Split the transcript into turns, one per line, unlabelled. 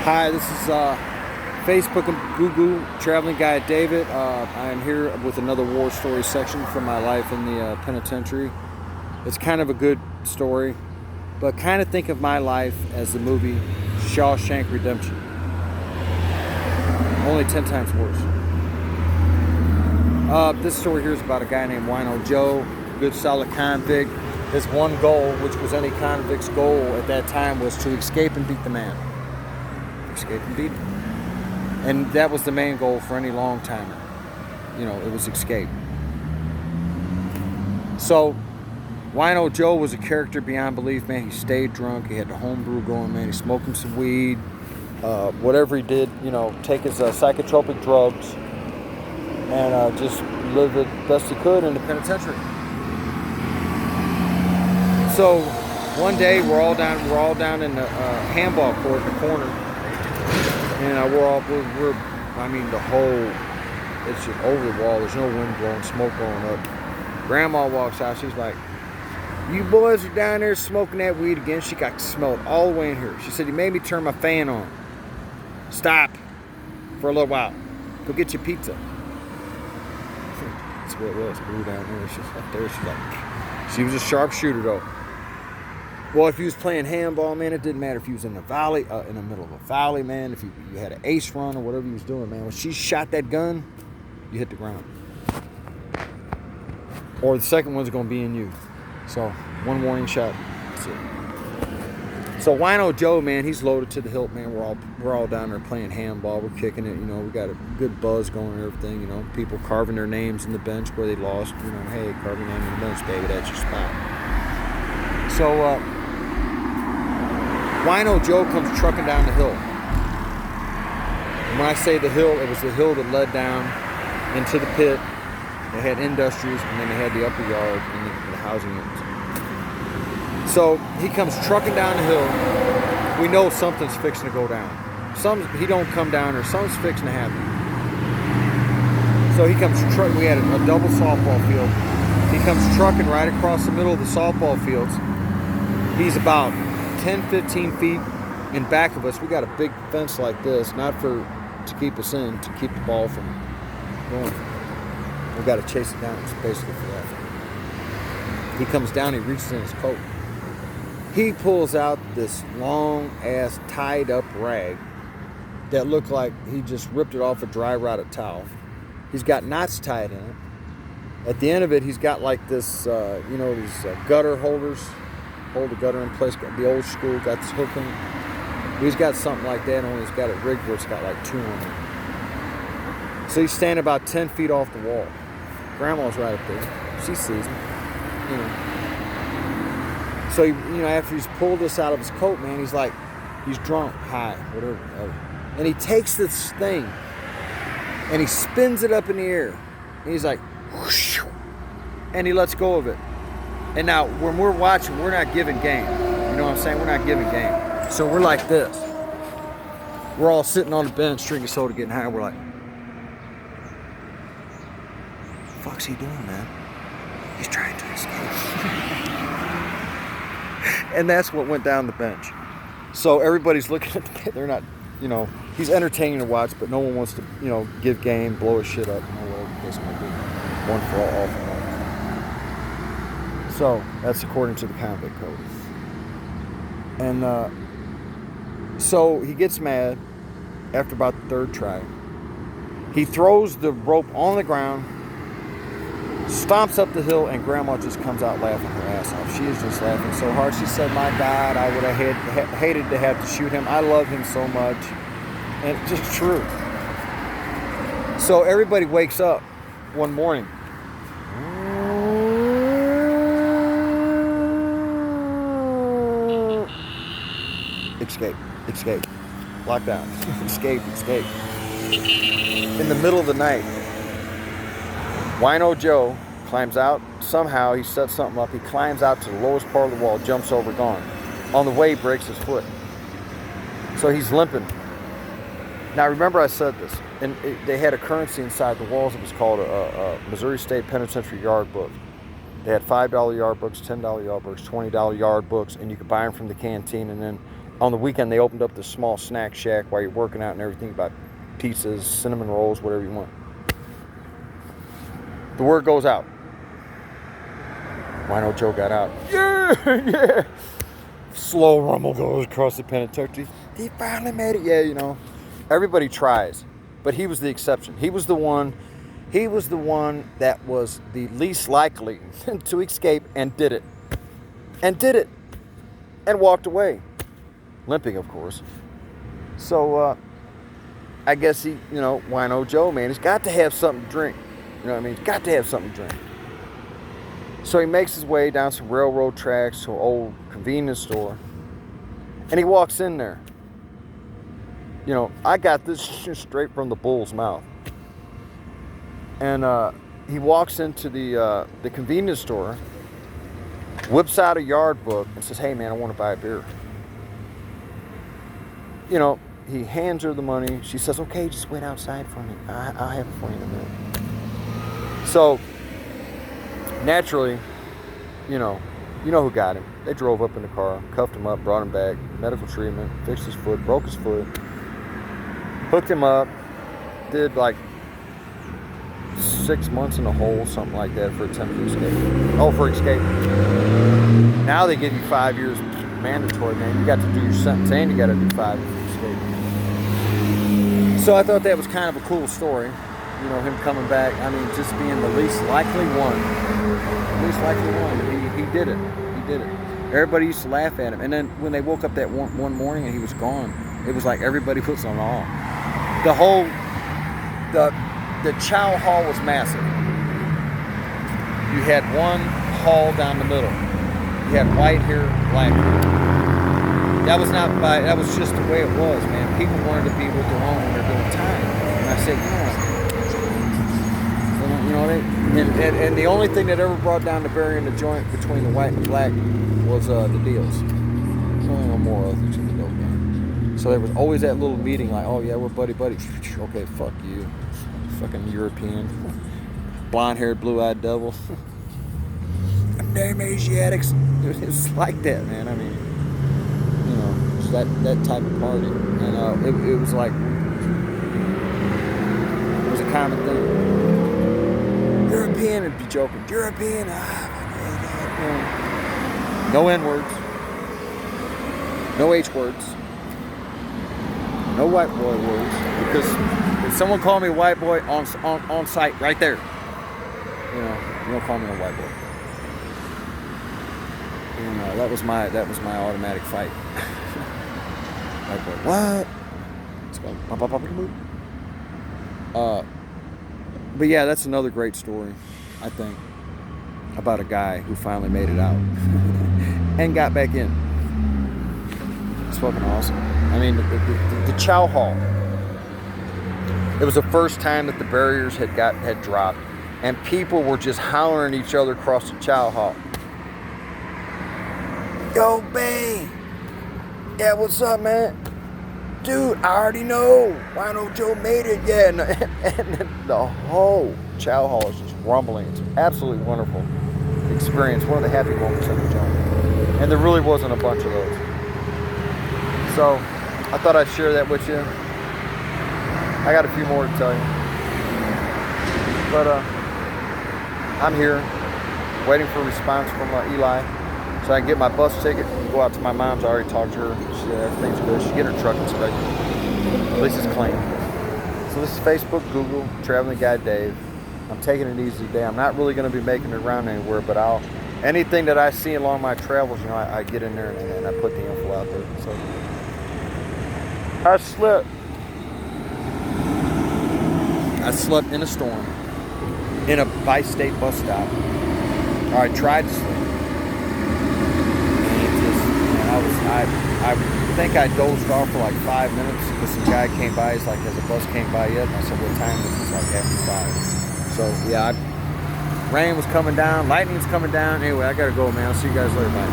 Hi, this is Facebook and Google Traveling Guide David. I am here with another war story section from my life in the penitentiary. It's kind of a good story, but kind of think of my life as the movie Shawshank Redemption. Only 10 times worse. This story here is about a guy named Wino Joe, good solid convict. His one goal, which was any convict's goal at that time, was to escape and beat the man. Escape and beat him. And that was the main goal for any long timer. You know, it was escape. So Wino Joe was a character beyond belief, man. He stayed drunk. He had the homebrew going, man. He smoked him some weed. Whatever he did, you know, take his psychotropic drugs and just live the best he could in the penitentiary. So one day we're all down in the handball court in the corner, and it's just over the wall. There's no wind blowing, smoke blowing up. Grandma walks out. She's like, "You boys are down there smoking that weed again." She got smelled all the way in here. She said, "You made me turn my fan on. Stop for a little while. Go get your pizza." That's what it was. We were down there. She's up there. She was a sharpshooter though. Well, if you was playing handball, man, it didn't matter if you was in the valley, in the middle of a valley, man. If you had an ace run or whatever you was doing, man. When she shot that gun, you hit the ground. Or the second one's gonna be in you. So one warning shot. That's it. So Wino Joe, man, he's loaded to the hilt, man. We're all down there playing handball. We're kicking it, you know. We got a good buzz going and everything, you know. People carving their names in the bench where they lost, you know. Hey, carve your name in the bench, baby. That's your spot. So Wino Joe comes trucking down the hill. And when I say the hill, it was the hill that led down into the pit. They had industrials, and then they had the upper yard and the housing units. So he comes trucking down the hill. We know something's fixing to go down. He don't come down, or something's fixing to happen. So he comes trucking. We had a double softball field. He comes trucking right across the middle of the softball fields. He's about 10-15 feet in back of us. We got a big fence like this, not to keep us in, to keep the ball from going. We got to chase it down. It's basically for that. He comes down. He reaches in his coat. He pulls out this long ass tied up rag that looked like he just ripped it off a dry rotted towel. He's got knots tied in it. At the end of it, he's got like this, these gutter holders. Hold the gutter in place, got the old school, got this hook in it. He's got something like that, only he's got it rigged where it's got like two on it. So he's standing about 10 feet off the wall. Grandma's right up there. She sees him, you know. So, after he's pulled this out of his coat, man, he's drunk, high, whatever. And he takes this thing and he spins it up in the air. And he's like, whoosh, and he lets go of it. And now, when we're watching, we're not giving game. You know what I'm saying? We're not giving game. So we're like this. We're all sitting on the bench, drinking soda, getting high. We're like, "The fuck's he doing, man? He's trying to escape." And that's what went down the bench. So everybody's looking at the pit. They're not, he's entertaining to watch, but no one wants to, give game, blow his shit up. Whatever the case might be. One for all for all. So that's according to the convict code. And so he gets mad after about the third try. He throws the rope on the ground, stomps up the hill, and Grandma just comes out laughing her ass off. She is just laughing so hard. She said, "My God, I would have hated to have to shoot him. I love him so much." And it's just true. So everybody wakes up one morning. Escape. Lockdown. Escape. In the middle of the night, Wino Joe climbs out. Somehow he sets something up. He climbs out to the lowest part of the wall, jumps over, gone. On the way, he breaks his foot. So he's limping. Now, remember I said this. And they had a currency inside the walls. It was called a Missouri State Penitentiary Yard Book. They had $5 yard books, $10 yard books, $20 yard books, and you could buy them from the canteen. And then On the weekend, they opened up this small snack shack while you're working out and everything, about pizzas, cinnamon rolls, whatever you want. The word goes out. Wino Joe got out. Yeah, yeah. Slow rumble goes across the Pentateuch. He finally made it. Yeah, you know, everybody tries, but he was the exception. He was the one that was the least likely to escape, and did it. And walked away. Limping, of course. So, I guess he, you know, Wino Joe, man, he's got to have something to drink. You know what I mean? He's got to have something to drink. So he makes his way down some railroad tracks to an old convenience store. And he walks in there. You know, I got this straight from the bull's mouth. And he walks into the convenience store, whips out a yard book, and says, "Hey, man, I want to buy a beer." You know, he hands her the money. She says, "Okay, just wait outside for me. I'll have it for you in a minute." So, naturally, you know who got him. They drove up in the car, cuffed him up, brought him back, medical treatment, fixed his foot, broke his foot, hooked him up, did like 6 months in a hole, something like that, for attempted escape. Oh, for escape. Now they give you 5 years mandatory, man. You got to do your sentence and you got to do 5 if you escape. So I thought that was kind of a cool story. You know, him coming back. I mean, just being the least likely one. He did it. He did it. Everybody used to laugh at him. And then when they woke up that one morning and he was gone, it was like everybody was on awe. The chow hall was massive. You had one hall down the middle. You had white hair, black hair. That was just the way it was, man. People wanted to be with their own when they're doing time. And I said, and the only thing that ever brought down the barrier in the joint between the white and the black was the deals. No more ethics in the dope game. So there was always that little meeting, like, "Oh yeah, we're buddy. Okay, fuck you, fucking European, blonde-haired, blue-eyed devil." Damn Asiatics. It's like that, man. I mean, you know, it's that type of party, and it was like, it was a common thing. European, and be joking. European, no N-words, no H-words, no white boy words, because if someone called me a white boy on site right there, you don't call me a white boy. And that was my automatic fight. White boy, what? Let's go. But yeah, that's another great story, I think, about a guy who finally made it out and got back in. It's fucking awesome. I mean, the chow hall. It was the first time that the barriers had dropped, and people were just hollering at each other across the chow hall. "Yo, babe. Yeah, what's up, man? Dude, I already know. Wino Joe made it." Yeah, and the whole chow hall is just rumbling. It's an absolutely wonderful experience. One of the happy moments in the joint. And there really wasn't a bunch of those. So, I thought I'd share that with you. I got a few more to tell you. But, I'm here, waiting for a response from Eli. So I can get my bus ticket and go out to my mom's. I already talked to her. She said everything's good. She's getting her truck inspected. At least it's clean. So this is Facebook, Google, Traveling Guide Dave. I'm taking it easy today. I'm not really going to be making it around anywhere, but anything that I see along my travels, I get in there and I put the info out there. So I slept in a storm, in a bi-state bus stop. Or I tried to sleep. I think I dozed off for like 5 minutes because some guy came by. He's like, "Has a bus came by yet?" And I said, "What time is it?" It's like after 5. So yeah, rain was coming down, lightning was coming down. Anyway, I gotta go, man. I'll see you guys later. Bye.